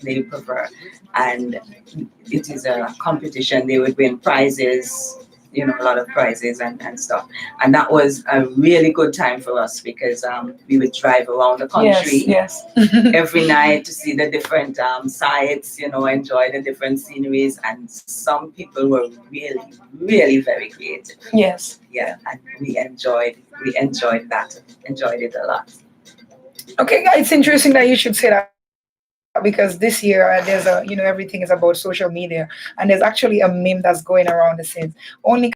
they prefer. And it is a competition. They would win prizes, a lot of prizes and stuff. And that was a really good time for us because we would drive around the country Yes. every night to see the different sites, enjoy the different sceneries. And some people were really, really very creative. Yes. Yeah, and we enjoyed that, enjoyed it a lot. Okay, it's interesting that you should say that because this year there's everything is about social media, and there's actually a meme that's going around that says only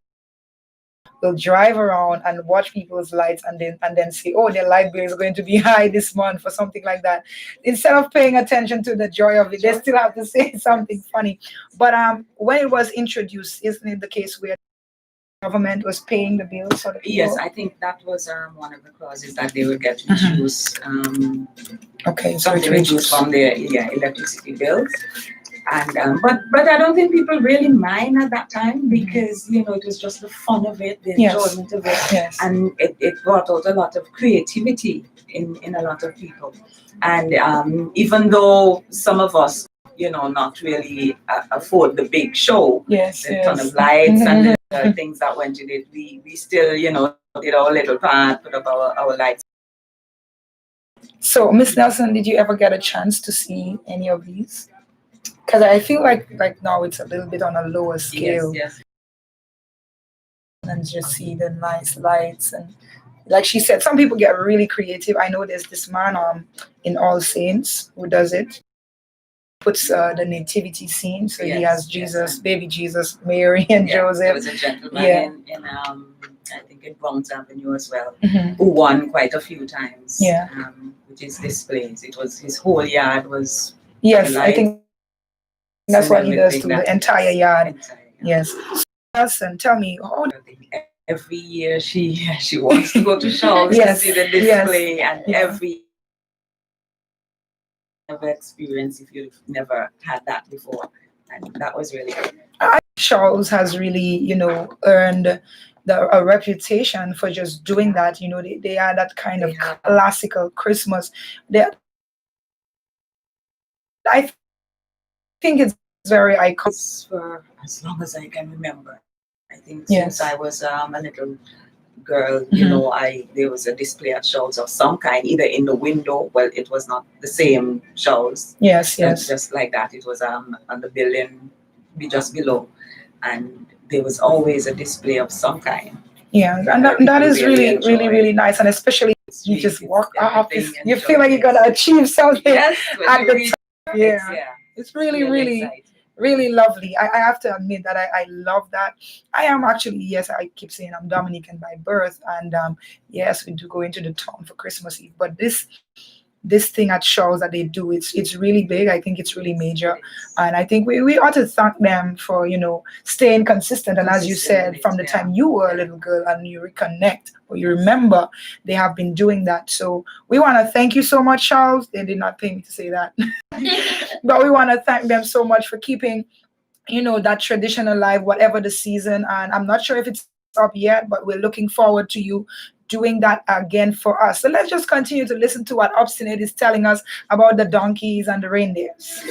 will drive around and watch people's lights and then say, oh, their light bill is going to be high this month or something like that. Instead of paying attention to the joy of it, they still have to say something funny. But when it was introduced, isn't it the case where government was paying the bills for the people? Yes, I think that was one of the clauses that they would get reduced. Okay, so Something reduced from their electricity bills. And but I don't think people really mind at that time because it was just the fun of it, the enjoyment of it, and it brought out a lot of creativity in a lot of people. And even though some of us, not really afford the big show, the ton of lights and the things that went in it, we still, did our little part, put up our lights. So, Miss Nelson, did you ever get a chance to see any of these? Because I feel like now it's a little bit on a lower scale. Yes. And just see the nice lights and like she said, some people get really creative. I know there's this man in All Saints who does it. Puts the nativity scene, so he has Jesus, baby Jesus, Mary, and Joseph. There was a gentleman in I think in Bronx Avenue as well, who won quite a few times. Which is displays. It was his whole yard was. Yes, I think that's what he does to the entire yard. Yes. And tell me, every year she wants to go to shows to see the display, and every never experience if you've never had that before, and that was really good. Charles has really, earned a reputation for just doing that. They are that kind of classical Christmas. I think it's very iconic for as long as I can remember. I think since I was a little girl, there was a display at shows of some kind, either in the window. Well, it was not the same shows. Yes. Just like that. It was on the building just below, and there was always a display of some kind. Yeah, and that is really, really, really nice, and especially you just walk off, you feel like you're gonna achieve something at the time. Yeah, it's really, really, really lovely. I have to admit that I love that. I am actually, yes, I keep saying I'm Dominican by birth, and yes, we do go into the town for Christmas Eve, but this thing at shows that they do, it's really big. I think it's really major, and I think we ought to thank them for staying consistent. And as you said, from the time you were a little girl and you reconnect or you remember, they have been doing that. So we want to thank you so much, Charles. They did not pay me to say that, but we want to thank them so much for keeping that tradition alive, whatever the season. And I'm not sure if it's up yet, but we're looking forward to you doing that again for us. So let's just continue to listen to what Obstinate is telling us about the donkeys and the reindeers.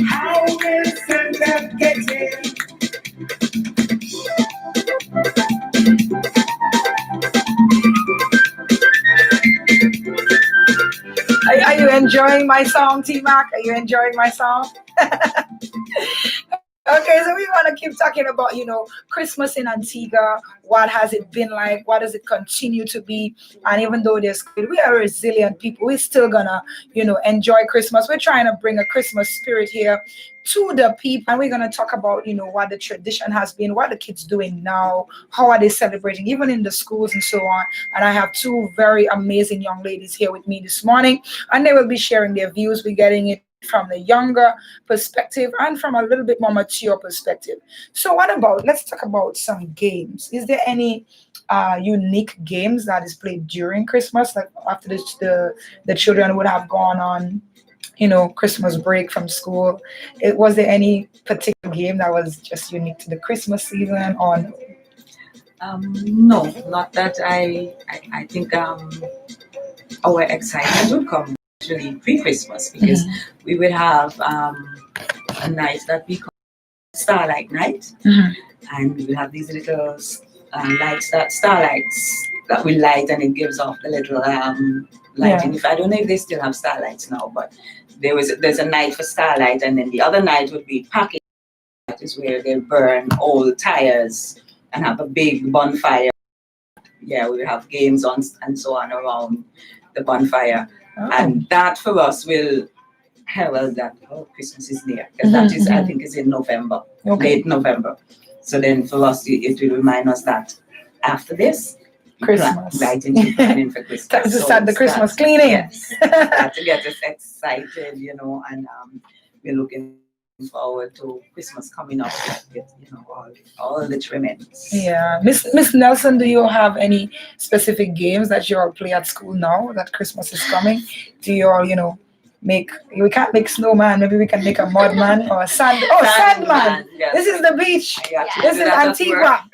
How will Santa get here? Are you enjoying my song, T-Mac? Are you enjoying my song? Okay, so we want to keep talking about, Christmas in Antigua. What has it been like? What does it continue to be? And even though we are resilient people, we're still gonna, enjoy Christmas. We're trying to bring a Christmas spirit here to the people. And we're gonna talk about, what the tradition has been, what the kids doing now, how are they celebrating, even in the schools and so on. And I have two very amazing young ladies here with me this morning, and they will be sharing their views. We're getting it from the younger perspective and from a little bit more mature perspective. So let's talk about some games. Is there any unique games that is played during Christmas, like after the children would have gone on Christmas break from school? Was there any particular game that was just unique to the Christmas season? No, not that I think our excitement would come actually pre-Christmas because we would have a night that we call Starlight Night, and we will have these little lights that starlights that we light, and it gives off the little lighting. If I don't know if they still have starlights now, but there's a night for starlight, and then the other night would be packing. That is where they burn old tires and have a big bonfire. Yeah, we have games on and so on around the bonfire, and that for us will herald that Christmas is near, because that is I think is in November, late November. So then for us it will remind us that after this Christmas, planning for Christmas. Time to start the Christmas cleaning. Yes, that to get us excited, and we're looking forward to Christmas coming up with all the trimmings. Yeah, Miss Nelson, do you have any specific games that you all play at school now that Christmas is coming? Do you all make? We can't make snowman. Maybe we can make a mud man or a sandman. Yes. This is the beach. Yeah. This is Antigua.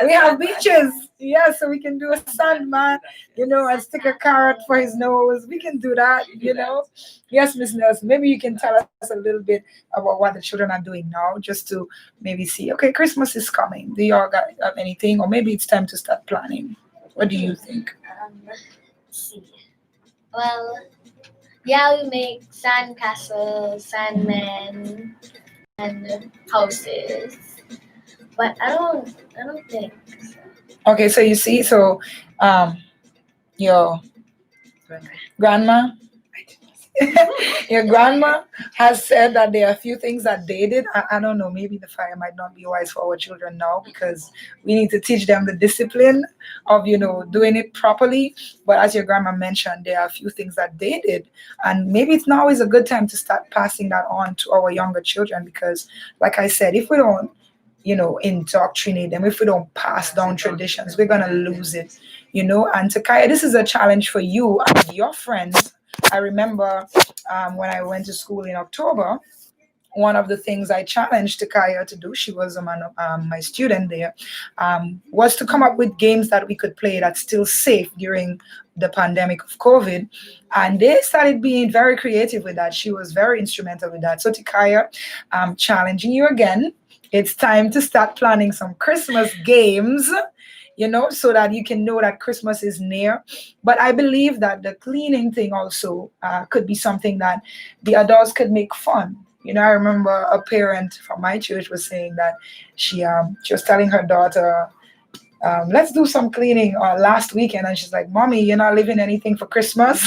We have beaches. Yeah, so we can do a sandman, and stick a carrot for his nose. We can do that, Yes, Miss Nelson, maybe you can tell us a little bit about what the children are doing now, just to maybe see, okay, Christmas is coming. Do y'all have anything? Or maybe it's time to start planning. What do you think? Let's see. Well, yeah, we make sand castles, sandmen, and houses. But I don't think so. Okay, so you see, your grandma your grandma has said that there are a few things that they did. I don't know, maybe the fire might not be wise for our children now, because we need to teach them the discipline of doing it properly. But as your grandma mentioned, there are a few things that they did, and maybe it's now is a good time to start passing that on to our younger children, because like I said, if we don't indoctrinate them, if we don't pass down traditions, we're gonna lose it. And Takaya, this is a challenge for you and your friends. I remember when I went to school in October, one of the things I challenged Takaya to do, she was my student there, was to come up with games that we could play that's still safe during the pandemic of COVID. And they started being very creative with that. She was very instrumental with that. So Takaya, I'm challenging you again. It's time to start planning some Christmas games, so that you can know that Christmas is near. But I believe that the cleaning thing also could be something that the adults could make fun. I remember a parent from my church was saying that she was telling her daughter, let's do some cleaning last weekend, and she's like, Mommy, you're not leaving anything for Christmas.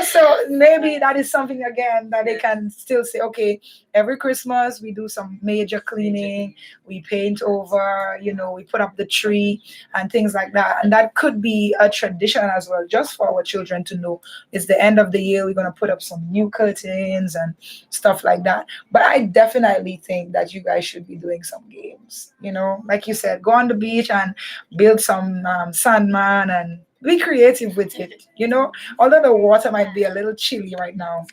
So maybe that is something again that they can still say, okay, every Christmas we do some major cleaning, we paint over, we put up the tree and things like that. And that could be a tradition as well, just for our children to know it's the end of the year, we're going to put up some new curtains and stuff like that. But I definitely think that you guys should be doing some games, like you said, go on the beach and build some sandman and be creative with it, although the water might be a little chilly right now,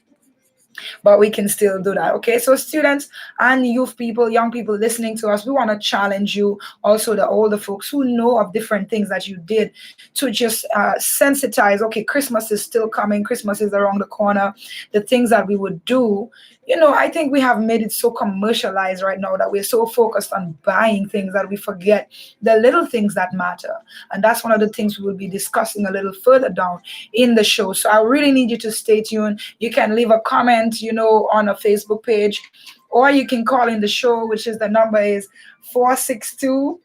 but we can still do that. Okay, so students and youth people, young people listening to us, we want to challenge you, also the older folks who know of different things that you did, to just sensitize, okay, Christmas is still coming, Christmas is around the corner, the things that we would do. I think we have made it so commercialized right now that we're so focused on buying things that we forget the little things that matter. And that's one of the things we will be discussing a little further down in the show. So I really need you to stay tuned. You can leave a comment, on a Facebook page, or you can call in the show, which is the number is 462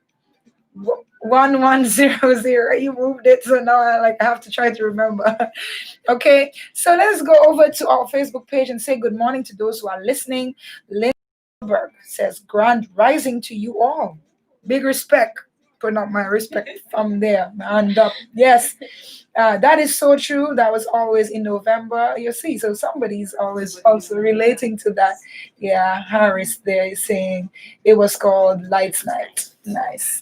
1100. You moved it, so now I have to try to remember. Okay, so let's go over to our Facebook page and say good morning to those who are listening. Lindbergh says, grand rising to you all. Big respect. Putting up my respect from there. And yes, that is so true. That was always in November. You see, so somebody's always also relating to that. Yeah, Harris there is saying it was called Lights Night. Nice.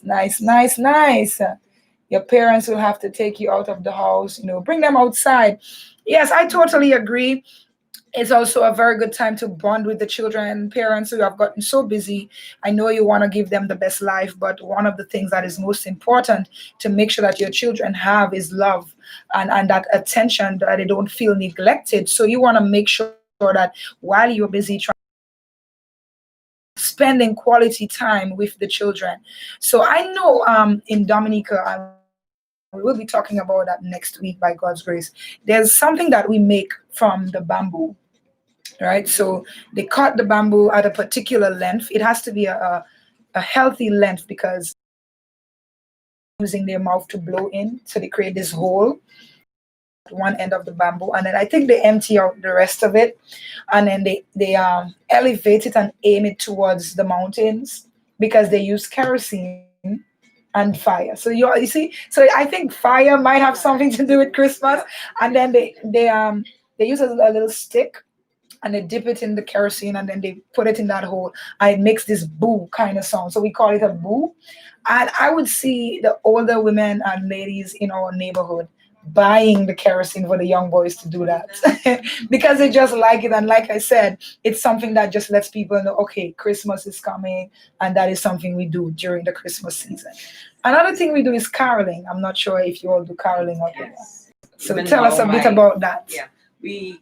Your parents will have to take you out of the house, bring them outside. Yes, I totally agree. It's also a very good time to bond with the children. Parents who have gotten so busy, I know you want to give them the best life, but one of the things that is most important to make sure that your children have is love and that attention, that they don't feel neglected. So you want to make sure that while you're busy trying, spending quality time with the children. So I know in Dominica, we will be talking about that next week by God's grace. There's something that we make from the bamboo, right? So they cut the bamboo at a particular length. It has to be a healthy length because using their mouth to blow in, so they create this hole at one end of the bamboo, and then I think they empty out the rest of it, and then they elevate it and aim it towards the mountains because they use kerosene and fire. So you see, so I think fire might have something to do with Christmas, and then they use a little stick and they dip it in the kerosene and then they put it in that hole and it makes this boo kind of sound. So we call it a boo. And I would see the older women and ladies in our neighborhood buying the kerosene for the young boys to do that because they just like it. And like I said, it's something that just lets people know, okay, Christmas is coming, and that is something we do during the Christmas season. Another thing we do is caroling. I'm not sure if you all do caroling or not. So even tell us a bit about that. Yeah, we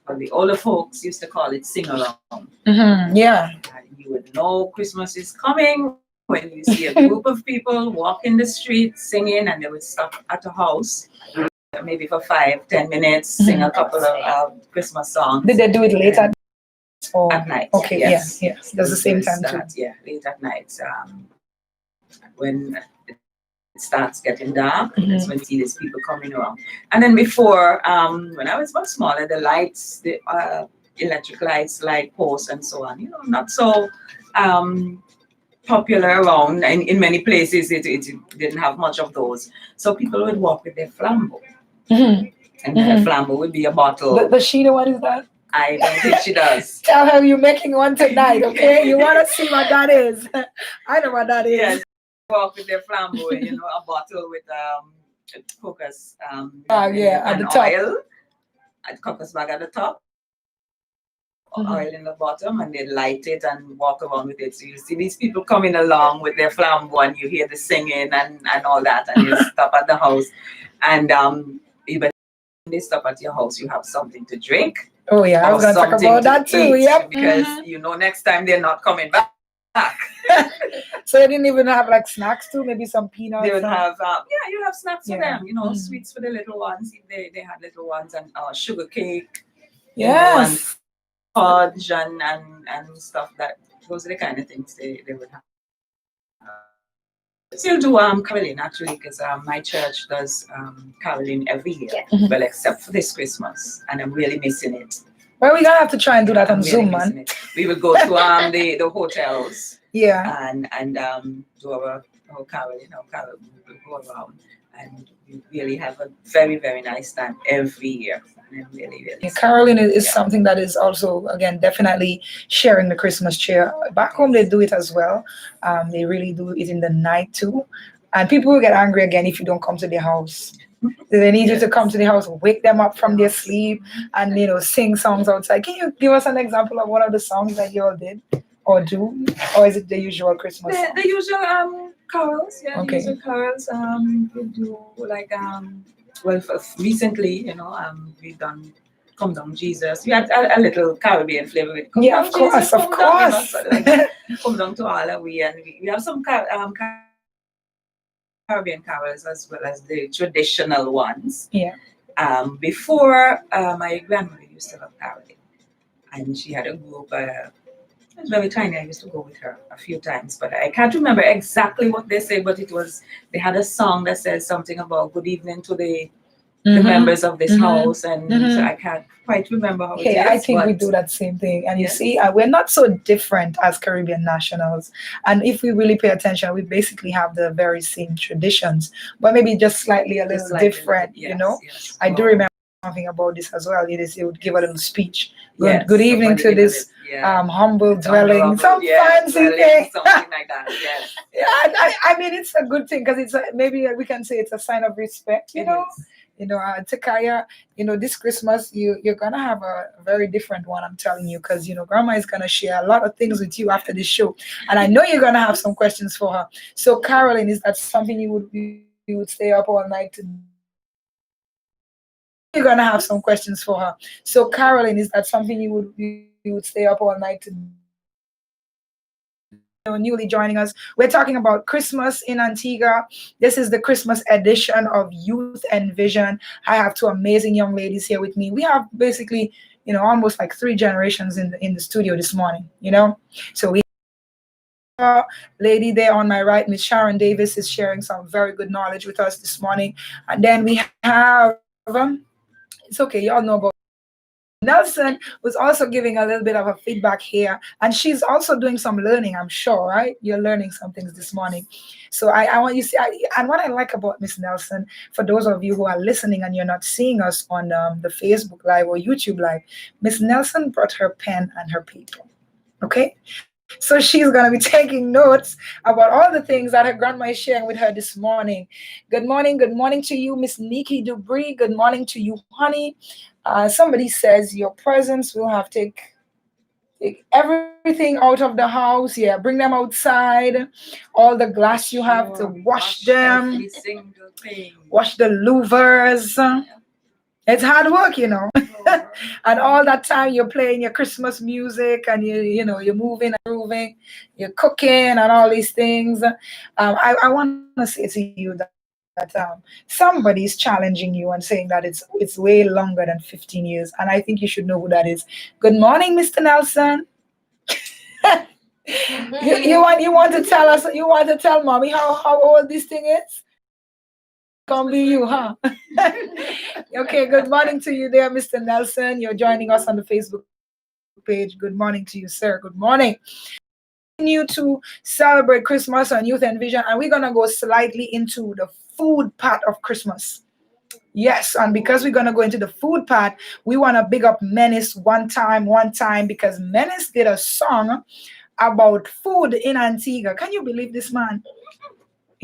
well, the older folks used to call it sing along. Yeah. And you would know Christmas is coming when you see a group of people walk in the street singing, and they would stop at a house, maybe for 5-10 minutes, sing a couple of Christmas songs. Did they do it late at night? Okay, yes. That's the same time too. Yeah, late at night. When it starts getting dark, that's when you see these people coming around. And then before, when I was much smaller, the lights, the electric lights, light posts and so on, not so popular around. In many places, it didn't have much of those. So people would walk with their flambeau. And then a flambeau would be a bottle. Does she know what is that? I don't think she does. Tell her you're making one tonight, okay? You want to see what that is. I know what that is. Yes. Walk with their flambeau, a bottle with cocos at the top. Oil, a cocos bag at the top, oil in the bottom, and they light it and walk around with it. So you see these people coming along with their flambeau, and you hear the singing and all that, and you stop at the house, and even when they stop at your house, you have something to drink. Oh yeah, I was going to talk about that too. Yep. Because next time they're not coming back. So they didn't even have like snacks too, maybe some peanuts. They would have you have snacks for them, sweets for the little ones if they had little ones, and sugar cake, yes, fudge and stuff. That those are the kind of things they would have. Still do caroling actually, because my church does caroling every year, well, except for this Christmas, and I'm really missing it. Well, we're gonna have to try and do that on Zoom, man. We would go to the hotels, and do our caroling, we go around, and we really have a very, very nice time every year. And really, really caroling is something that is also, again, definitely sharing the Christmas cheer. Back home, they do it as well. They really do it in the night too, and people will get angry again if you don't come to their house. They need you to come to the house, wake them up from their sleep, and sing songs outside. Can you give us an example of one of the songs that you all did or do, or is it the usual Christmas song? The usual carols, Okay. The usual carols. We do like recently, we've done "Come Down Jesus." We had a little Caribbean flavor with "Come Down Jesus." Of course. Come down to all of we, and we have some Caribbean carols as well as the traditional ones. Yeah. Before, my grandmother used to love caroling, and she had a group. It was very tiny. I used to go with her a few times, but I can't remember exactly what they said. But they had a song that says something about good evening to the members of this house, and so I can't quite remember how it is. I think we do that same thing. And you see, we're not so different as Caribbean nationals. And if we really pay attention, we basically have the very same traditions, but maybe just slightly a little different, Yes. I do remember something about this as well. They would give a little speech. Good evening to this humble dwelling, some fancy thing, something like that. Yes. Yeah, I mean it's a good thing because it's maybe we can say it's a sign of respect. Takaya, this Christmas you're gonna have a very different one. I'm telling you, because Grandma is gonna share a lot of things with you after this show, and I know you're gonna have some questions for her. So, Carolyn, is that something you would stay up all night to? You're gonna have some questions for her. So, Carolyn, is that something you would stay up all night to? Newly joining us, we're talking about Christmas in Antigua. This is the Christmas edition of Youth Envision. I have two amazing young ladies here with me. We have basically, almost like 3 generations in the studio this morning. So we have a lady there on my right, Miss Sharon Davis, is sharing some very good knowledge with us this morning, and then we have it's okay, y'all know about Nelson, was also giving a little bit of a feedback here, and she's also doing some learning, I'm sure, right? You're learning some things this morning. So I want you to see, and what I like about Miss Nelson, for those of you who are listening and you're not seeing us on the Facebook Live or YouTube Live, Miss Nelson brought her pen and her paper, okay? So she's going to be taking notes about all the things that her grandma is sharing with her this morning. Good morning to you, Miss Nikki Dubree. Good morning to you, honey. Somebody says your presence will have take everything out of the house. Yeah, bring them outside. All the glass you have to wash them. Every single thing. Wash the louvers. It's hard work, and all that time you're playing your Christmas music and you're moving and grooving, you're cooking and all these things. I want to say to you that somebody's challenging you and saying that it's way longer than 15 years, and I think you should know who that is. Good morning, Mr. Nelson. you want to tell us? You want to tell mommy how old this thing is? Gonna be you, huh? Okay, good morning to you there, Mr. Nelson. You're joining us on the Facebook page. Good morning to you, sir. Good morning. Continue to celebrate Christmas on Youth Envision, and we're gonna go slightly into the food part of Christmas. Yes, and because we're gonna go into the food part, we want to big up Menace one time, because Menace did a song about food in Antigua. Can you believe this, man?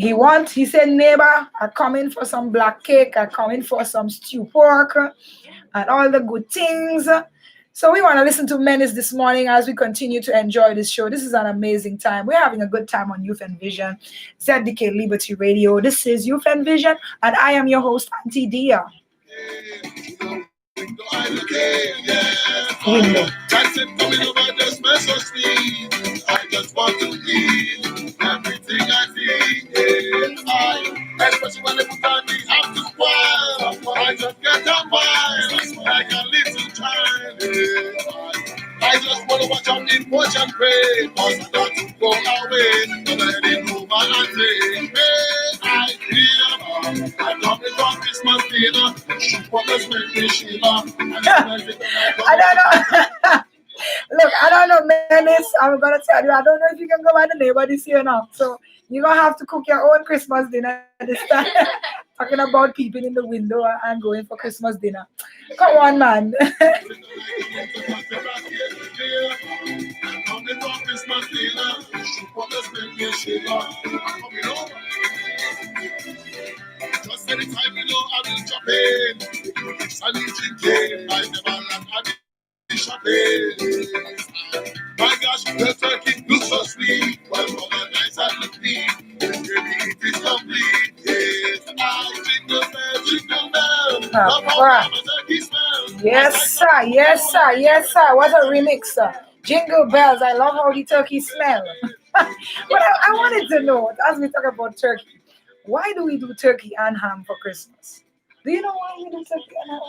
He said, neighbor, I come in for some black cake, I come in for some stew pork, and all the good things. So we want to listen to Menace this morning as we continue to enjoy this show. This is an amazing time. We're having a good time on Youth Envision, ZDK Liberty Radio. This is Youth Envision, and I am your host, Auntie Dia. Window. I just want to eat everything I feel. Especially when they put on the after while. I just get a mind like a little child. I just want to watch out in watch and pray. Cause I got to go away. But I didn't move my hand. I feel I got me from Christmas dinner. She promised me Sheila. I don't know. Look, I don't know, Menace. I'm gonna tell you, I don't know if you can go by the neighbor this year now. So you're gonna have to cook your own Christmas dinner this time. Talking about people in the window and going for Christmas dinner. Come on, man. Just anytime you know I will jump in. Sunny chicken, I never like my gosh, the turkey looks so sweet. Well, all the nights I look neat. Baby, it is complete. Yes, I jingle bell. Turkey smell. Yes, sir. Yes, sir. Yes, sir. What a remix, sir. Jingle bells. I love how the turkey smell. But I wanted to know, as we talk about turkey, why do we do turkey and ham for Christmas? Do you know why we do turkey and ham?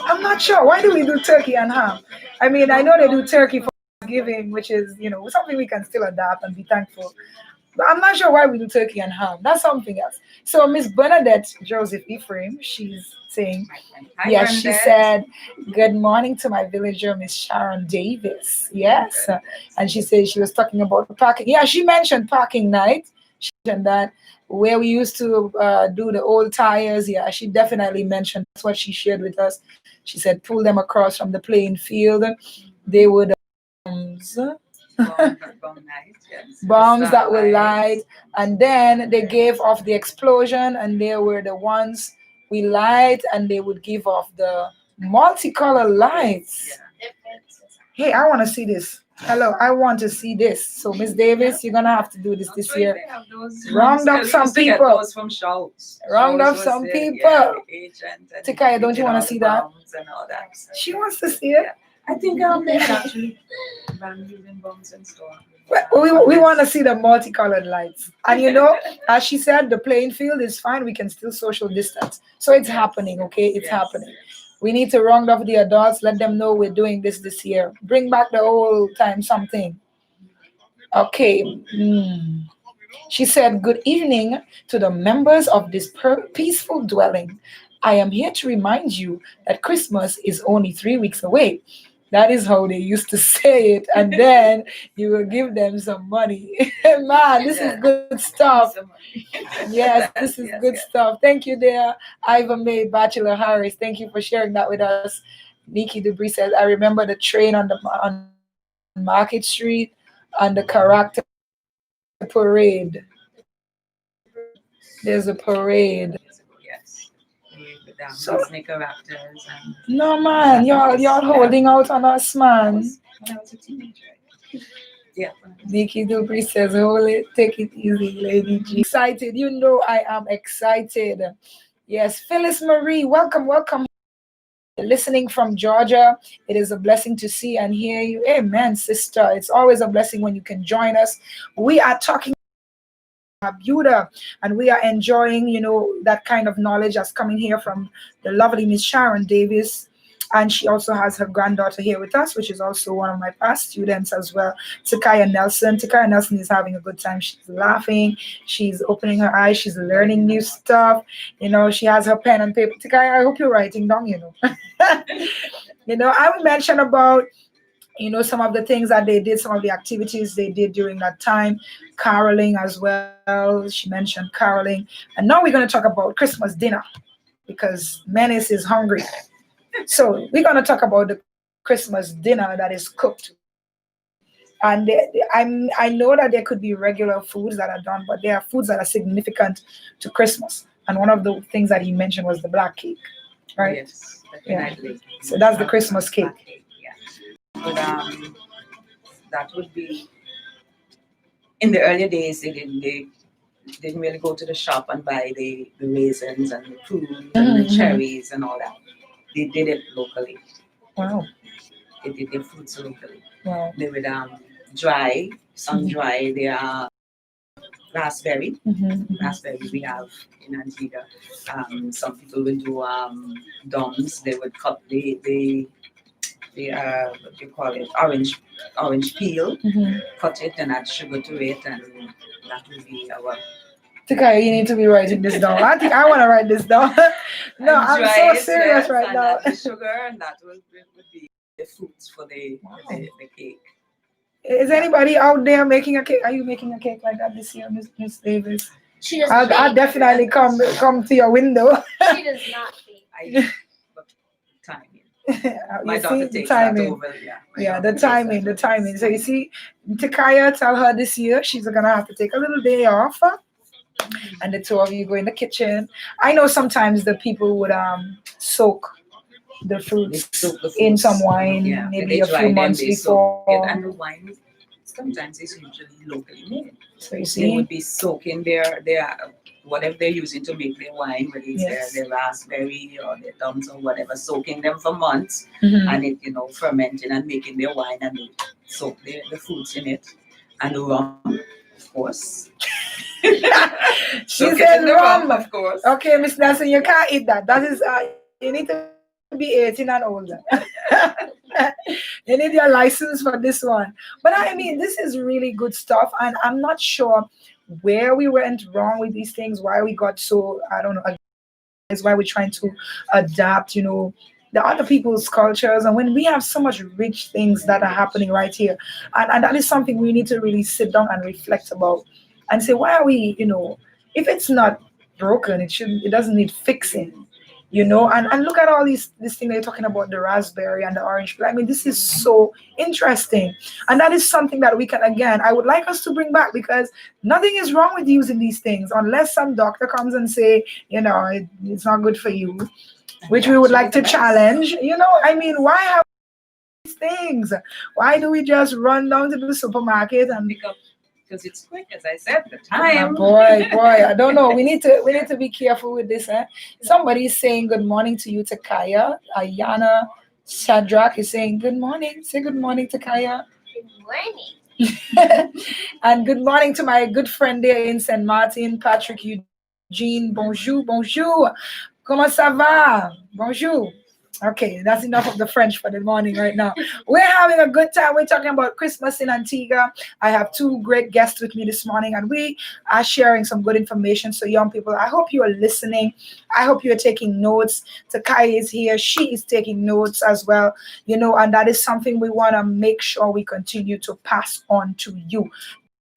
I'm not sure. Why do we do turkey and ham? I mean, I know they do turkey for Thanksgiving, which is, something we can still adapt and be thankful. But I'm not sure why we do turkey and ham. That's something else. So Miss Bernadette Joseph Ephraim, she's saying, Hi, yes, Bernadette. she said, good morning to my villager, Miss Sharon Davis. Yes. And she said she was talking about parking. Yeah, she mentioned parking night. She mentioned that. where we used to do the old tires. Yeah, she definitely mentioned that's what she shared with us. She said pull them across from the playing field. They would bombs that were light, and then they gave off the explosion, and they were the ones we light, and they would give off the multicolor lights. Hey, I want to see this. Hello, I want to see this. So, Miss Davis, you're gonna have to do this year. Round up some people. Round up some people. Tikaya, don't you want to see that? She wants to see it. I think they actually ban using bombs and so on. We want to see the multicolored lights. And you know, as she said, the playing field is fine. We can still social distance. So it's happening, okay? It's happening. We need to round up the adults, let them know we're doing this year. Bring back the old time something. Okay. She said, good evening to the members of this peaceful dwelling. I am here to remind you that Christmas is only 3 weeks away. That is how they used to say it. And then you will give them some money. Man, this is good stuff. Yes, this is good stuff. Thank you there, Ivan May, Bachelor Harris. Thank you for sharing that with us. Nikki Debris says, I remember the train on Market Street and the character parade. There's a parade. So, Disney characters and no man, y'all holding out on us, man. When I was a teenager. Yeah. Nikki Dupri says, hold it, take it easy, Lady G. Excited, you know I am excited. Yes, Phyllis Marie, welcome. Listening from Georgia, it is a blessing to see and hear you. Amen, sister. It's always a blessing when you can join us. We are talking Buddha, and we are enjoying, you know, that kind of knowledge that's coming here from the lovely Miss Sharon Davis, and she also has her granddaughter here with us, which is also one of my past students as well, Takaya Nelson. Takaya Nelson is having a good time. She's laughing, she's opening her eyes, she's learning new stuff. You know, she has her pen and paper. Takaya, I hope you're writing down, you know. You know, I will mention about, you know, some of the things that they did, some of the activities they did during that time, caroling as well. She mentioned caroling. And now we're going to talk about Christmas dinner because Menace is hungry. So we're going to talk about the Christmas dinner that is cooked. And I know that there could be regular foods that are done, but there are foods that are significant to Christmas. And one of the things that he mentioned was the black cake, right? Yes, definitely. Yeah. So that's the Christmas cake. But that would be in the earlier days. They didn't really go to the shop and buy the raisins and the prunes and the cherries and all that. They did it locally. Wow. They did their fruits locally. Wow. They would sun dry their raspberry. Raspberry we have in Antigua. Some people will do dums. They would cut the what do you call it, orange peel, cut it and add sugar to it, and that will be our. Tikaya, you need to be writing this down. I think I want to write this down. No, I'm so serious right now. The sugar, and that would be the fruits for the cake. Is anybody out there making a cake? Are you making a cake like that this year, Miss Davis? She does I'll definitely come to your window. She does not bake. Timing. My daughter takes that over. Yeah, the timing. So you see, Tikaya, tell her this year she's gonna have to take a little day off, and the two of you go in the kitchen. I know sometimes the people would soak the fruits in some wine, maybe a few months before. And the wine sometimes is usually locally made. So you see, they would be soaking their whatever they're using to make their wine, whether it's their raspberry or their dums or whatever, soaking them for months, and it, you know, fermenting and making their wine, and they soak the fruits in it, and the rum, of course. She said rum, of course. Okay, Miss Nelson, you can't eat that. That is you need to be 18 and older. You need your license for this one. But I mean, this is really good stuff, and I'm not sure where we went wrong with these things, why we got so, I don't know, is why we're trying to adapt, you know, the other people's cultures, and when we have so much rich things that are happening right here, and that is something we need to really sit down and reflect about and say, why are we, you know, if it's not broken, it doesn't need fixing, and look at all this thing they're talking about, the raspberry and the orange peel. I mean, this is so interesting, and that is something that we can, again, I would like us to bring back, because nothing is wrong with using these things unless some doctor comes and say, it's not good for you, which we would like to challenge. I mean, why have these things? Why do we just run down to the supermarket and pick up? Because it's quick, as I said, the time. Boy, I don't know. We need to be careful with this. Somebody is saying good morning to you, Takaya. Ayana Shadrach is saying good morning. Say good morning, Takaya. Good morning. And good morning to my good friend there in St. Martin, Patrick Eugene. Bonjour. Comment ça va? Bonjour. Okay, that's enough of the French for the morning right now. We're having a good time. We're talking about Christmas in Antigua. I have two great guests with me this morning, and we are sharing some good information. So young people, I hope you are listening. I hope you're taking notes. Takai is here. She is taking notes as well, and that is something we want to make sure we continue to pass on to you.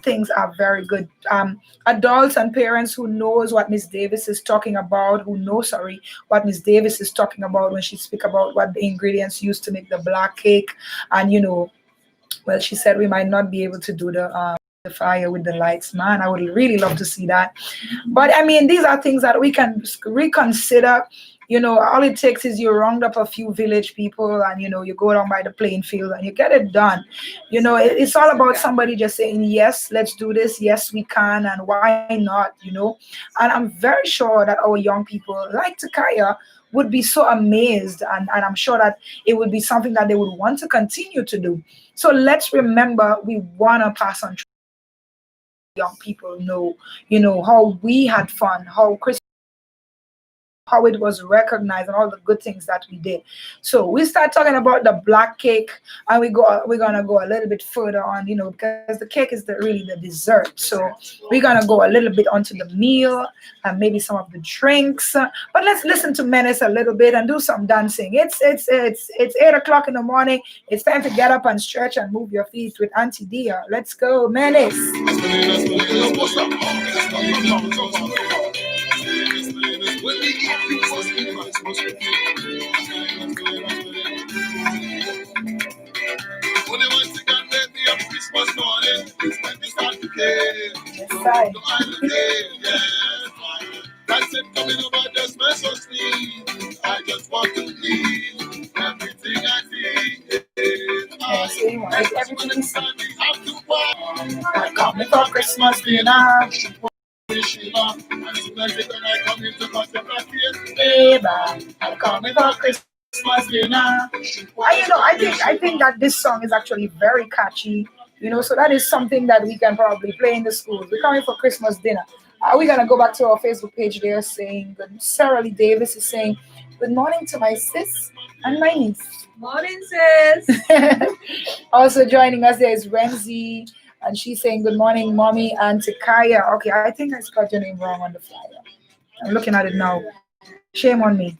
Things are very good. Adults and parents who knows what Miss Davis is talking about, what Miss Davis is talking about when she speak about what the ingredients used to make the black cake. And well, she said we might not be able to do the fire with the lights. Man, I would really love to see that. But I mean, these are things that we can reconsider. All it takes is you round up a few village people and, you go down by the playing field and you get it done. It's all about somebody just saying, yes, let's do this. Yes, we can. And why not, And I'm very sure that our young people like Takaya would be so amazed. And I'm sure that it would be something that they would want to continue to do. So let's remember, we want to pass on young people know, how we had fun, how it was recognized and all the good things that we did. So we start talking about the black cake, and we're gonna go a little bit further on, because the cake is really the dessert. So we're gonna go a little bit onto the meal and maybe some of the drinks. But let's listen to Menace a little bit and do some dancing. It's 8 o'clock in the morning. It's time to get up and stretch and move your feet with Auntie Dia. Let's go, Menace. Only one thing can make me up Christmas morning is when you start to care. That's it coming over, just mess us sweet. I just want to leave everything I feel. Everything is I'm coming for Christmas dinner. I'm coming for Christmas dinner. I think that this song is actually very catchy, so that is something that we can probably play in the schools. We're coming for Christmas dinner. We're gonna go back to our Facebook page there saying good. Sarah Lee Davis is saying good morning to my sis and my niece. Morning, sis. Also joining us there is Renzi, and she's saying good morning, mommy, and Takaya. Okay, I think I spelled your name wrong on the flyer. I'm looking at it now. Shame on me.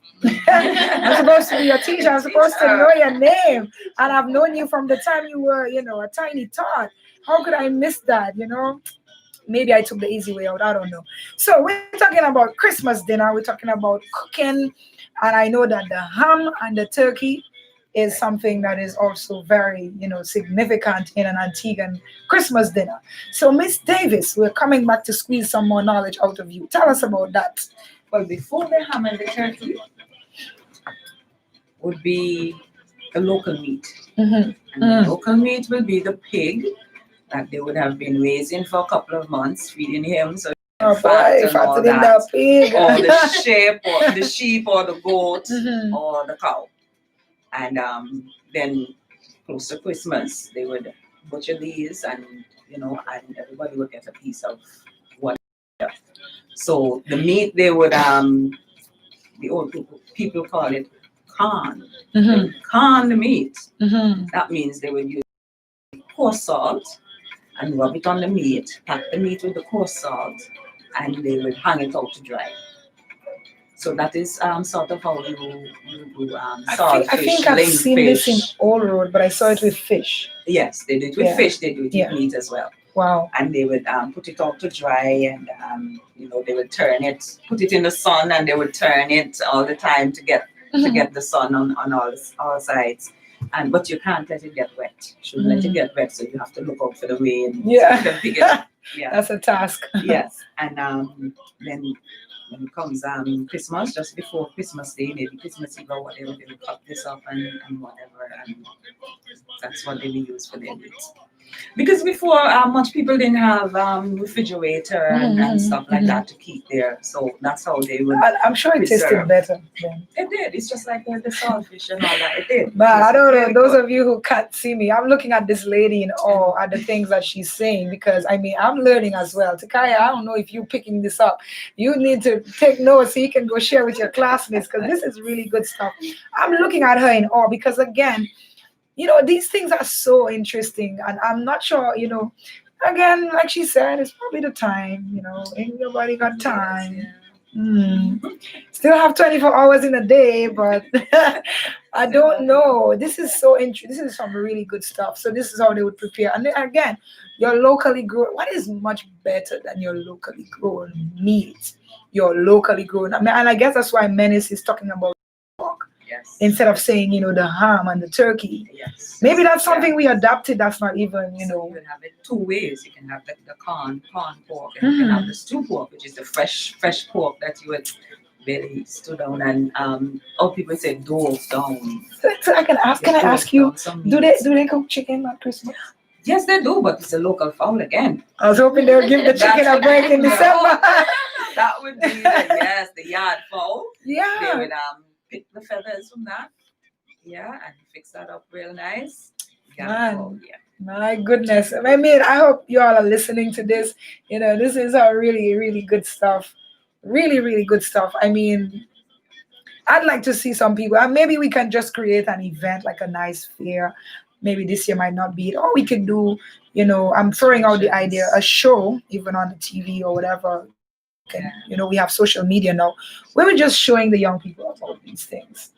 I'm supposed to be your teacher. I'm supposed to know your name. And I've known you from the time you were, a tiny tot. How could I miss that, Maybe I took the easy way out. I don't know. So we're talking about Christmas dinner. We're talking about cooking. And I know that the ham and the turkey is something that is also very, significant in an Antiguan Christmas dinner. So Miss Davis, we're coming back to squeeze some more knowledge out of you. Tell us about that. Well, before the ham and the turkey would be the local meat. Mm-hmm. And the local meat will be the pig that they would have been raising for a couple of months, feeding him. So fattening the pig. Or the sheep or the goat or the cow. And then close to Christmas, they would butcher these and and everybody would get a piece of whatever. So the meat they would the old people call it corn. Corn the meat. That means they would use coarse salt and rub it on the meat, pack the meat with the coarse salt, and they would hang it out to dry. So that is sort of how you salt fish. I think I've seen this in Old Road, but I saw it with fish. Yes, they do it with fish. They do it with meat as well. Wow. And they would put it out to dry, and they would turn it, put it in the sun, and they would turn it all the time to get the sun on all sides. But you can't let it get wet. You shouldn't let it get wet, so you have to look out for the rain. Yeah. So you can pick it up. Yeah. That's a task. Yes. And then when it comes Christmas, just before Christmas Day, maybe Christmas Eve or whatever, they will cut this up and whatever, and that's what they will use for their meat. Because before, much people didn't have refrigerator and stuff like that to keep there, so that's how they would. I'm sure it tasted better then. It did. It's just like the saltfish and all that. It did. But I don't know. Those of you who can't see me, I'm looking at this lady in awe at the things that she's saying, because I mean, I'm learning as well. Takaya, I don't know if you're picking this up. You need to take notes so you can go share with your classmates, because this is really good stuff. I'm looking at her in awe because, again, these things are so interesting, and I'm not sure, again, like she said, it's probably the time, ain't nobody got time. Still have 24 hours in a day, but I don't know. This is so interesting. This is some really good stuff. So this is how they would prepare. And then again, your locally grown, what is much better than your locally grown meat? Your locally grown, and I guess that's why Menace is talking about pork. Yes. Instead of saying, the ham and the turkey. Yes. Maybe that's something we adapted. That's not even, So you can have it two ways. You can have the corn pork, and you can have the stew pork, which is the fresh pork that you would really stew down, and all people say dove down. So I can ask you, do they cook chicken at Christmas? Yes, they do, but it's a local fowl again. I was hoping they would give the chicken a break in December. That would be the yard fowl. Yeah. They would pick the feathers from that, and fix that up real nice. Man, my goodness. I mean, I hope you all are listening to this. This is a really, really good stuff. Really, really good stuff. I mean, I'd like to see some people, and maybe we can just create an event, like a nice fair. Maybe this year might not be it. Or we could do, I'm throwing out the idea, a show, even on the TV or whatever. We have social media now, where we're just showing the young people about these things.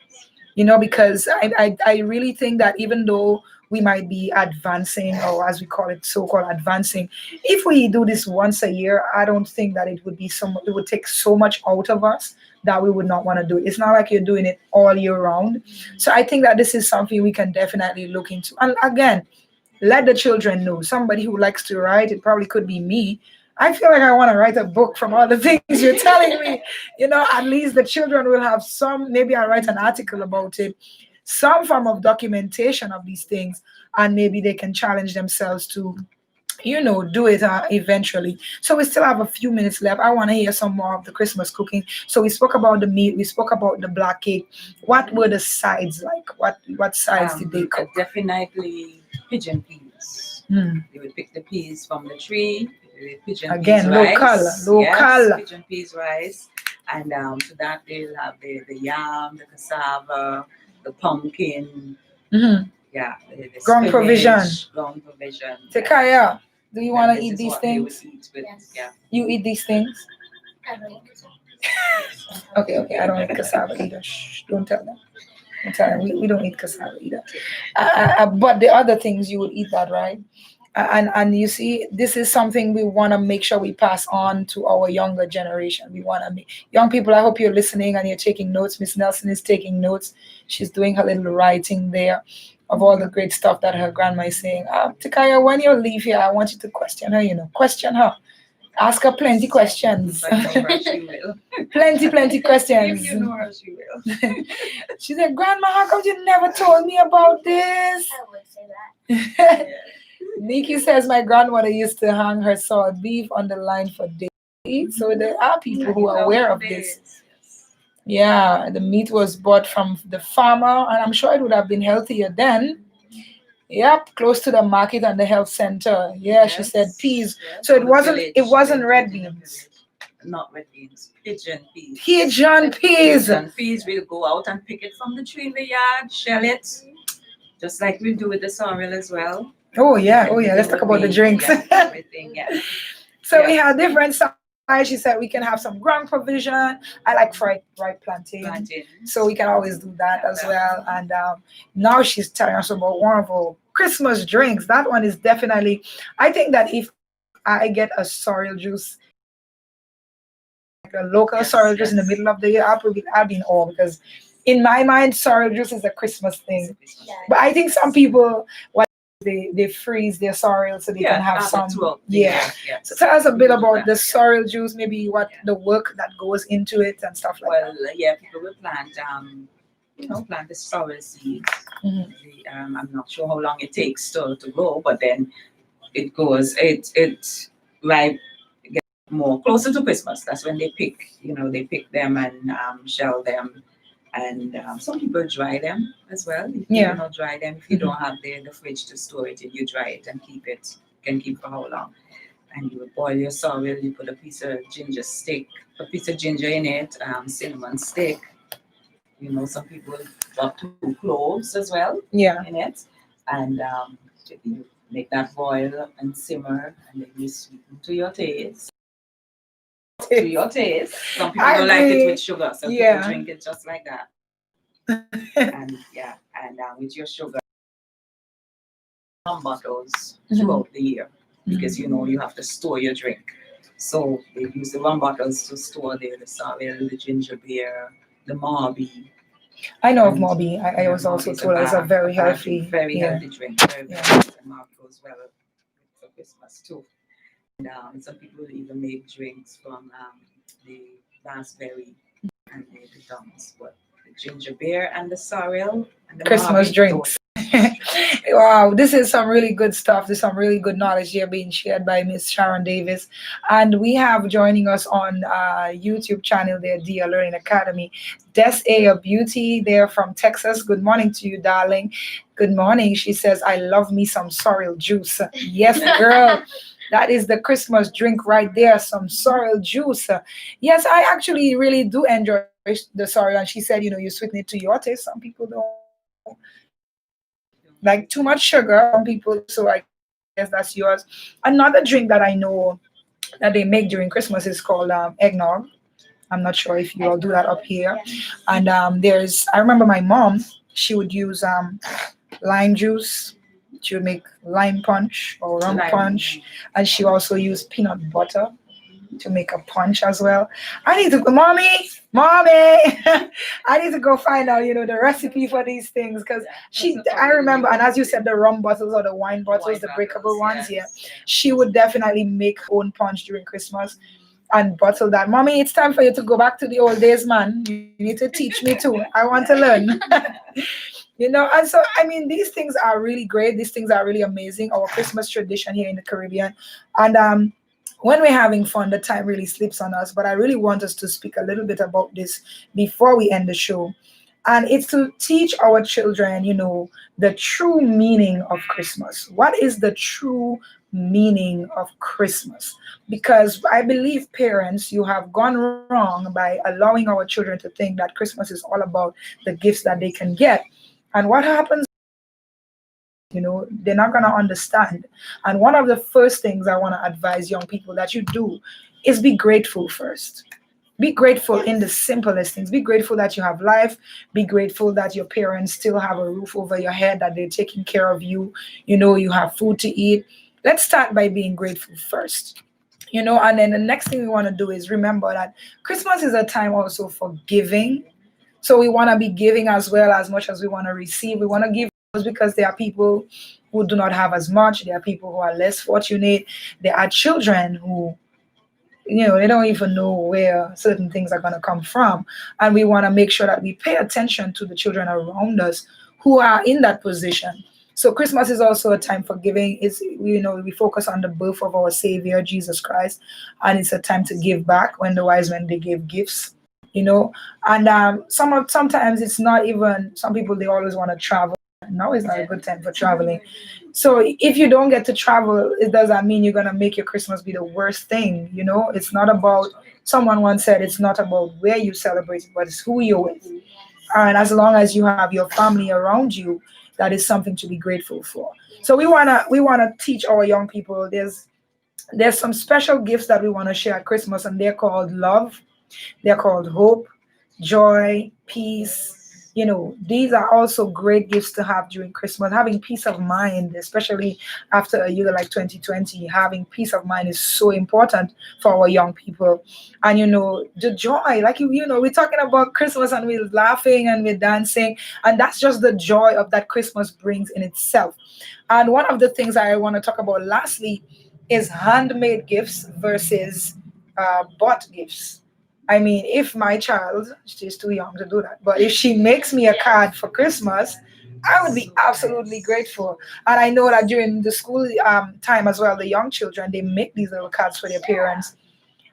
Because I really think that even though we might be advancing, or as we call it, so-called advancing, if we do this once a year, I don't think that it would take so much out of us that we would not want to do it. It's not like you're doing it all year round. So I think that this is something we can definitely look into. And again, let the children know. Somebody who likes to write, it probably could be me. I feel like I want to write a book from all the things you're telling me. At least the children will have some, maybe I'll write an article about it, some form of documentation of these things, and maybe they can challenge themselves to, do it eventually. So we still have a few minutes left. I want to hear some more of the Christmas cooking. So we spoke about the meat. We spoke about the black cake. What were the sides like? What sides did they cook? Definitely pigeon peas. They would pick the peas from the tree. Again, local. Yes, pigeon peas rice. And to that they'll have the yam, the cassava, the pumpkin. Yeah, the ground provision. Tekaya, do you want to eat these things? Yes. Yeah. You eat these things? I don't eat Okay. I don't eat cassava either. Shh, don't tell them. We don't eat cassava either. But the other things, you would eat that, right? And you see, this is something we want to make sure we pass on to our younger generation. We want to young people, I hope you're listening and you're taking notes. Miss Nelson is taking notes. She's doing her little writing there of all the great stuff that her grandma is saying. Tikaya, when you leave here, I want you to question her, question her. Ask her plenty questions. Plenty questions. If you know her, she will. She said, Grandma, how come you never told me about this? I would say that. Nikki says my grandmother used to hang her salt beef on the line for days. So there are people who are aware of this. Yeah, the meat was bought from the farmer, and I'm sure it would have been healthier then. Yep, close to the market and the health center. Yeah, yes. She said peas. Yes. So it wasn't red beans. Not red beans, pigeon peas. Pigeon peas. Pigeon peas, we'll go out and pick it from the tree in the yard, shell it, just like we do with the sorrel as well. Oh yeah. Let's talk about the drinks. Yeah, everything, yeah. So we have different sides. She said we can have some ground provision. I like fried plantain. So we can always do that as well. And now she's telling us about one of our Christmas drinks. That one is definitely, I think that if I get a sorrel juice, like a local sorrel juice in the middle of the year, I'll be in awe, because in my mind, sorrel juice is a Christmas thing. But I think some people, what they freeze their sorrel so they can have some. So tell us a bit about the sorrel juice, maybe what the work that goes into it and stuff like that. Well, people will plant, plant the sorrel seeds. I'm not sure how long it takes to grow, but then it goes, it ripe, get more closer to Christmas. That's when they pick, they pick them and shell them. And some people dry them as well. If you do not dry them, if you don't have the fridge to store it, you dry it and keep it. Can keep for how long? And you boil your sorrel. You put a piece of ginger stick, a piece of ginger in it, cinnamon stick. Some people drop 2 cloves as well in it, and you make that boil and simmer, and then you sweeten to your taste. Some people like it with sugar, so people drink it just like that. and with your sugar, bottles throughout the year, because you have to store your drink. So they use the rum bottles to store the sorrel, the ginger beer, the Marby. I know of Marby. I was also told it's a very healthy drink. Very healthy. And Marby goes well for Christmas too. And some people even make drinks from the raspberry and the plums, but the ginger beer and the sorrel and the Christmas Marby drinks. Wow, this is some really good stuff. There's some really good knowledge here being shared by Miss Sharon Davis. And we have joining us on YouTube channel there, Dia Learning Academy, Des A. Beauty there from Texas. Good morning to you, darling. Good morning. She says, I love me some sorrel juice. Yes, girl. That is the Christmas drink right there, some sorrel juice. Yes, I actually really do enjoy the sorrel. And she said, you sweeten it to your taste. Some people don't like too much sugar. Some people, so I guess that's yours. Another drink that I know that they make during Christmas is called eggnog. I'm not sure if you all do that up here. And I remember my mom, she would use lime juice. She would make lime punch or rum punch. And she also used peanut butter to make a punch as well. I need to go, mommy, I need to go find out, the recipe for these things, because I remember, and as you said, the rum bottles or the wine bottles, the breakable ones, she would definitely make her own punch during Christmas and bottle that. Mommy, it's time for you to go back to the old days, man. You need to teach me too. I want to learn. And so, these things are really great. These things are really amazing. Our Christmas tradition here in the Caribbean. And when we're having fun, the time really slips on us. But I really want us to speak a little bit about this before we end the show. And it's to teach our children, the true meaning of Christmas. What is the true meaning of Christmas? Because I believe, parents, you have gone wrong by allowing our children to think that Christmas is all about the gifts that they can get. And what happens, they're not going to understand. And one of the first things I want to advise young people that you do is be grateful first. Be grateful in the simplest things. Be grateful that you have life. Be grateful that your parents still have a roof over your head, that they're taking care of you. You have food to eat. Let's start by being grateful first. And then the next thing we want to do is remember that Christmas is a time also for giving. So we want to be giving as well, as much as we want to receive. We want to give because there are people who do not have as much. There are people who are less fortunate. There are children who, they don't even know where certain things are going to come from. And we want to make sure that we pay attention to the children around us who are in that position. So Christmas is also a time for giving. We focus on the birth of our Savior, Jesus Christ. And it's a time to give back. When the wise men, they gave gifts. And sometimes it's not even, some people, they always want to travel. Now is not a good time for traveling. So if you don't get to travel, it doesn't mean you're going to make your Christmas be the worst thing. It's not about, someone once said, it's not about where you celebrate, but it's who you're with. And as long as you have your family around you, that is something to be grateful for. So we want to teach our young people, there's some special gifts that we want to share at Christmas, and they're called love. They're called hope, joy, peace, these are also great gifts to have during Christmas. Having peace of mind, especially after a year like 2020, having peace of mind is so important for our young people. And the joy, like we're talking about Christmas and we're laughing and we're dancing, and that's just the joy of that Christmas brings in itself. And one of the things I want to talk about lastly is handmade gifts versus bought gifts. I mean, if my child, she's too young to do that, but if she makes me a card for Christmas, I would be absolutely grateful. And I know that during the school time as well, the young children, they make these little cards for their parents.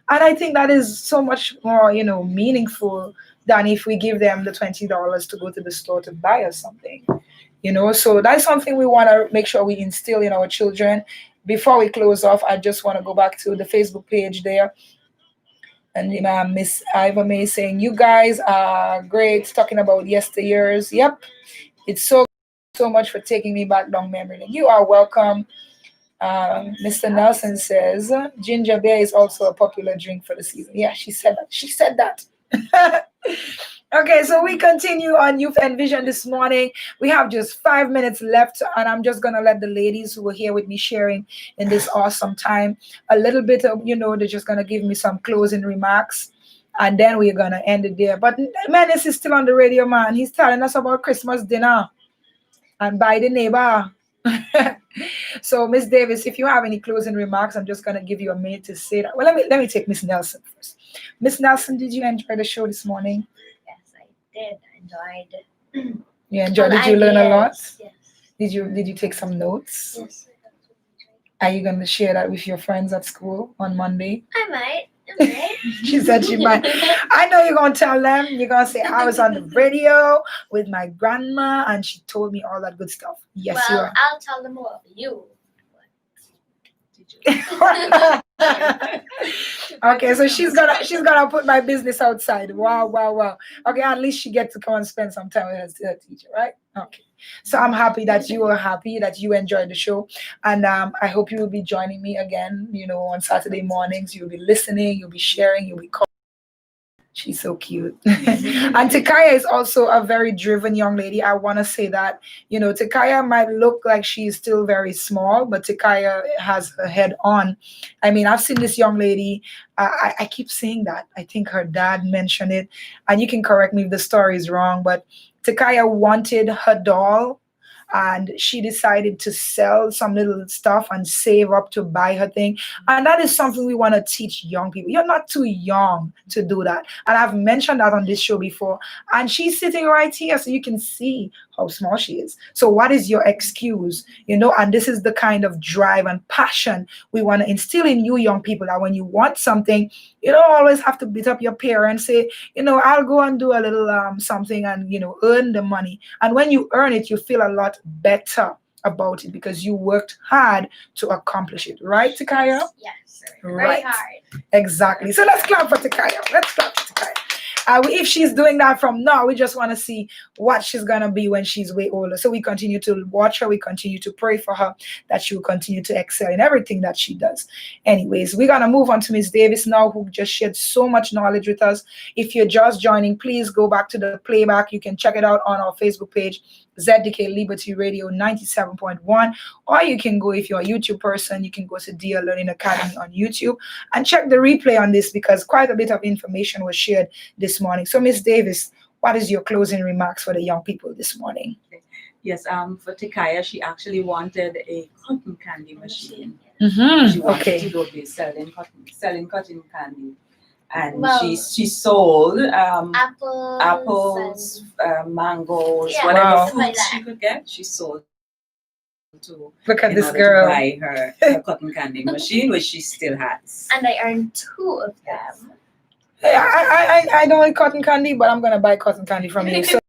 And I think that is so much more, meaningful than if we give them the $20 to go to the store to buy us something. So that's something we want to make sure we instill in our children. Before we close off, I just want to go back to the Facebook page there. And Miss Iva May saying, you guys are great, talking about yesteryears. Yep, it's so much for taking me back down memory lane. You are welcome. Mr. Nelson says, ginger beer is also a popular drink for the season. Yeah, she said that. Okay, so we continue on Youth Envision this morning. We have just 5 minutes left, and I'm just going to let the ladies who are here with me sharing in this awesome time a little bit of, they're just going to give me some closing remarks, and then we're going to end it there. But Menace is still on the radio, man. He's telling us about Christmas dinner and by the neighbor. So, Miss Davis, if you have any closing remarks, I'm just going to give you a minute to say that. Well, let me take Miss Nelson first. Miss Nelson, did you enjoy the show this morning? Did. I enjoyed. You enjoyed? Did you learn a lot? Yes. Did you take some notes? Yes. Are you going to share that with your friends at school on Monday? I might. She said she might. I know you're going to tell them. You're going to say, I was on the radio with my grandma and she told me all that good stuff. Yes, you are. I'll tell them about you. Okay, so she's gonna put my business outside. Wow. Okay, at least she gets to come and spend some time with her teacher, right? Okay. So I'm happy that you are happy, that you enjoyed the show. And I hope you will be joining me again, on Saturday mornings. You'll be listening, you'll be sharing, you'll be calling. She's so cute. And Takaya is also a very driven young lady. I want to say that, Takaya might look like she's still very small, but Takaya has her head on. I mean, I've seen this young lady. I keep saying that. I think her dad mentioned it. And you can correct me if the story is wrong, but Takaya wanted her doll. And she decided to sell some little stuff and save up to buy her thing. And that is something we want to teach young people. You're not too young to do that. And I've mentioned that on this show before. And she's sitting right here so you can see how small she is. So what is your excuse? And this is the kind of drive and passion we want to instill in you young people, that when you want something, you don't always have to beat up your parents, say, I'll go and do a little something and, earn the money. And when you earn it, you feel a lot better about it because you worked hard to accomplish it. Right, Takaya? Yes. Right. Very hard. Exactly. So let's clap for Takaya. Let's clap for Takaya. If she's doing that from now, we just want to see what she's going to be when she's way older. So we continue to watch her. We continue to pray for her that she will continue to excel in everything that she does. Anyways, we're going to move on to Miss Davis now, who just shared so much knowledge with us. If you're just joining, please go back to the playback. You can check it out on our Facebook page, ZDK Liberty Radio 97.1, or you can go, if you're a YouTube person, you can go to Dear Learning Academy on YouTube and check the replay on this because quite a bit of information was shared this morning. So, Miss Davis, what is your closing remarks for the young people this morning? Yes, for Takaya, she actually wanted a cotton candy machine. Mm-hmm. She wanted to go be selling cotton candy. And she sold apples, mangoes, whatever fruits she could get. She sold to look at this girl to buy her cotton candy machine, which she still has. And I earned 2 of them. Hey, I don't like cotton candy, but I'm gonna buy cotton candy from you. So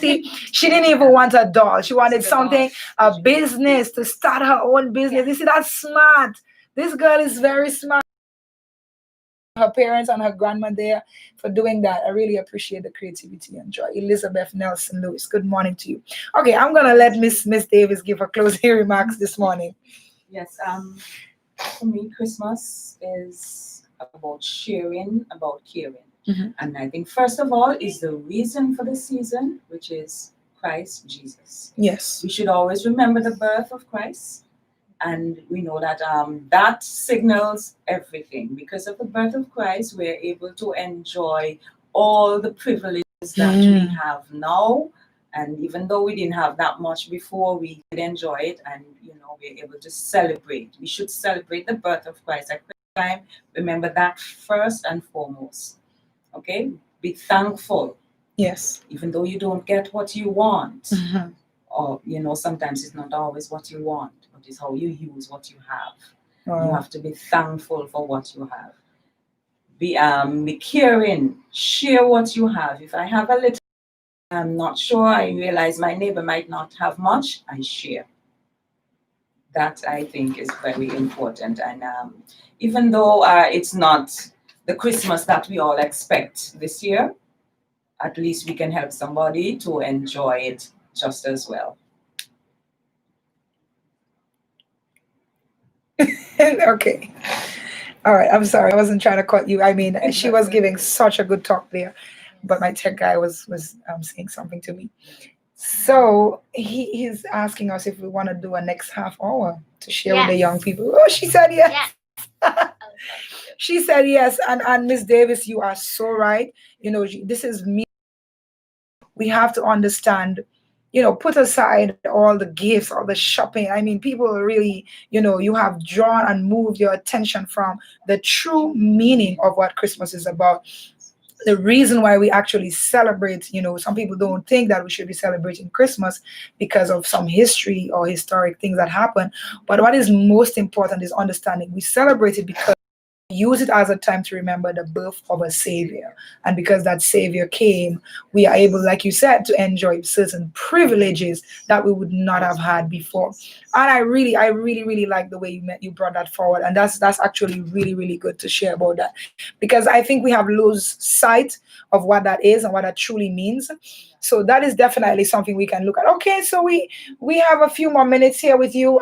see, she didn't even want a doll. She wanted something, a business, to start her own business. You see, that's smart. This girl is very smart. Her parents and her grandma there for doing that. I really appreciate the creativity and joy. Elizabeth Nelson Lewis, good morning to you. Okay, I'm gonna let Miss Davis give her closing remarks this morning. Yes, for me, Christmas is about sharing, about caring. And I think first of all is the reason for the season, which is Christ Jesus. Yes. We should always remember the birth of Christ. And we know that that signals everything. Because of the birth of Christ, we're able to enjoy all the privileges that we have now. And even though we didn't have that much before, we did enjoy it, and we're able to celebrate. We should celebrate the birth of Christ at Christmas time. Remember that first and foremost. Okay? Be thankful. Yes. Even though you don't get what you want. Or sometimes it's not always what you want, but it's how you use what you have. You have to be thankful for what you have. Be caring. Share what you have. If I have a little, I'm not sure, I realize my neighbor might not have much, I share. That I think is very important. And even though it's not the Christmas that we all expect this year, at least we can help somebody to enjoy it just as well. Okay. All right. I'm sorry. I wasn't trying to cut you. I mean, she was giving such a good talk there, but my tech guy was saying something to me. So he's asking us if we want to do a next half hour to share with the young people. Oh, she said yes. She said yes. And Miss Davis, you are so right. This is me. We have to understand, put aside all the gifts, all the shopping. I mean, people really, you have drawn and moved your attention from the true meaning of what Christmas is about. The reason why we actually celebrate, some people don't think that we should be celebrating Christmas because of some history or historic things that happen. But what is most important is understanding we celebrate it because use it as a time to remember the birth of a savior, and because that savior came, we are able, like you said, to enjoy certain privileges that we would not have had before. And I really like the way you brought that forward, and that's actually really good to share about that, because I think we have lost sight of what that is and what that truly means. So that is definitely something we can look at. Okay, so we have a few more minutes here with you.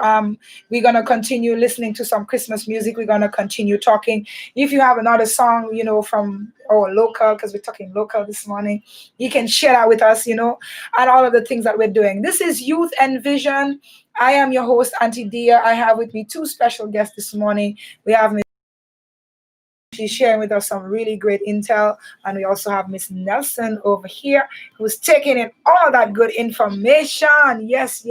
We're gonna continue listening to some Christmas music. We're gonna continue talking. If you have another song, from our local, because we're talking local this morning, you can share that with us, and all of the things that we're doing. This is Youth ENVISION. I am your host, Auntie Dia. I have with me two special guests this morning. We have she's sharing with us some really great intel. And we also have Miss Nelson over here who's taking in all that good information. Yes.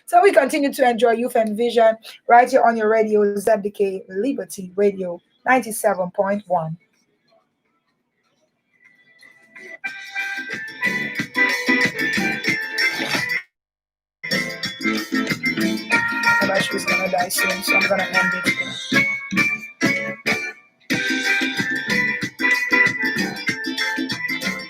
So we continue to enjoy Youth ENVISION right here on your radio, ZDK Liberty Radio 97.1. I thought she was going to die soon, so I'm going to end it here.